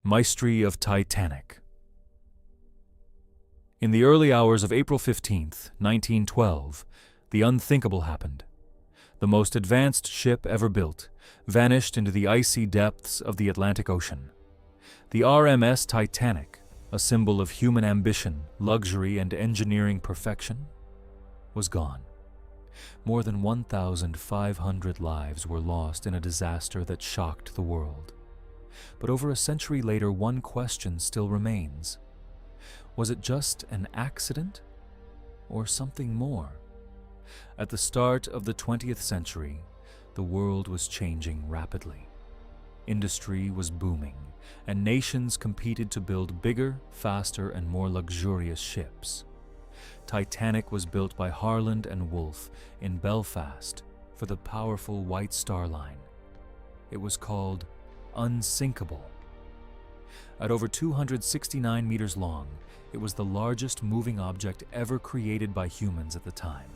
Mystry of TITANIC. In the early hours of April 15th, 1912, the unthinkable happened. The most advanced ship ever built vanished into the icy depths of the Atlantic Ocean. The RMS Titanic, a symbol of human ambition, luxury, and engineering perfection, was gone. More than 1,500 lives were lost in a disaster that shocked the world. But over a century later, one question still remains. Was it just an accident or something more? At the start of the 20th century, the world was changing rapidly. Industry was booming, and nations competed to build bigger, faster, and more luxurious ships. Titanic was built by Harland and Wolff in Belfast for the powerful White Star Line. It was called unsinkable. At over 269 meters long, it was the largest moving object ever created by humans at the time.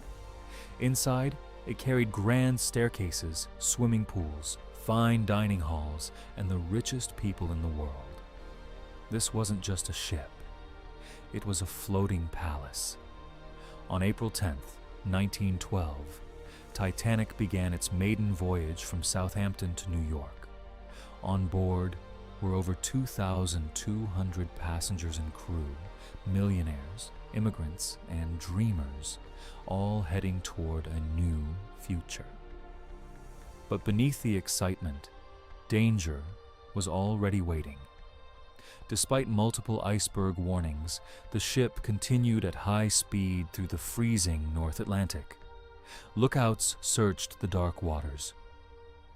Inside, it carried grand staircases, swimming pools, fine dining halls, and the richest people in the world. This wasn't just a ship. It was a floating palace. On April 10th, 1912, Titanic began its maiden voyage from Southampton to New York. On board were over 2,200 passengers and crew, millionaires, immigrants, and dreamers, all heading toward a new future. But beneath the excitement, danger was already waiting. Despite multiple iceberg warnings, the ship continued at high speed through the freezing North Atlantic. Lookouts searched the dark waters,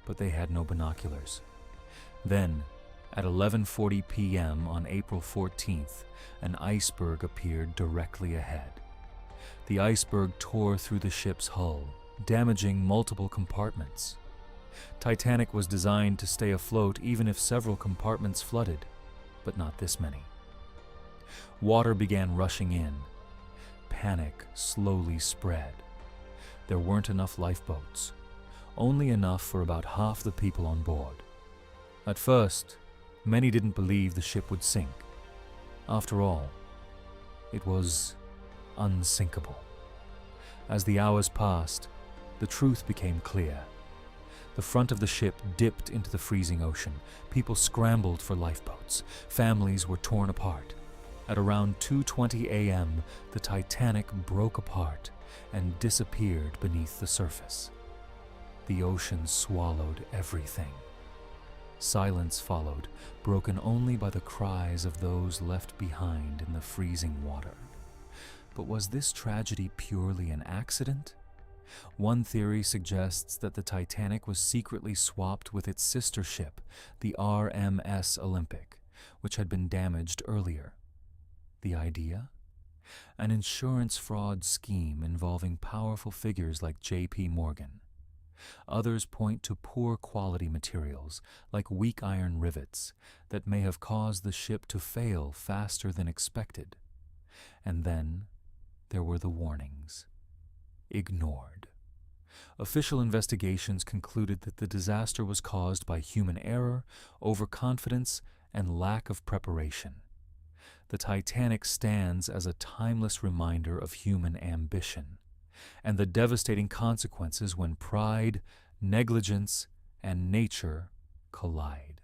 but they had no binoculars. Then, at 11:40 p.m. on April 14th, an iceberg appeared directly ahead. The iceberg tore through the ship's hull, damaging multiple compartments. Titanic was designed to stay afloat even if several compartments flooded, but not this many. Water began rushing in. Panic slowly spread. There weren't enough lifeboats, only enough for about half the people on board. At first, many didn't believe the ship would sink. After all, it was unsinkable. As the hours passed, the truth became clear. The front of the ship dipped into the freezing ocean. People scrambled for lifeboats. Families were torn apart. At around 2:20 a.m., the Titanic broke apart and disappeared beneath the surface. The ocean swallowed everything. Silence followed, broken only by the cries of those left behind in the freezing water. But was this tragedy purely an accident? One theory suggests that the Titanic was secretly swapped with its sister ship, the RMS Olympic, which had been damaged earlier. The idea? An insurance fraud scheme involving powerful figures like J.P. Morgan. Others point to poor quality materials, like weak iron rivets, that may have caused the ship to fail faster than expected. And then there were the warnings. Ignored. Official investigations concluded that the disaster was caused by human error, overconfidence, and lack of preparation. The Titanic stands as a timeless reminder of human ambition and the devastating consequences when pride, negligence, and nature collide.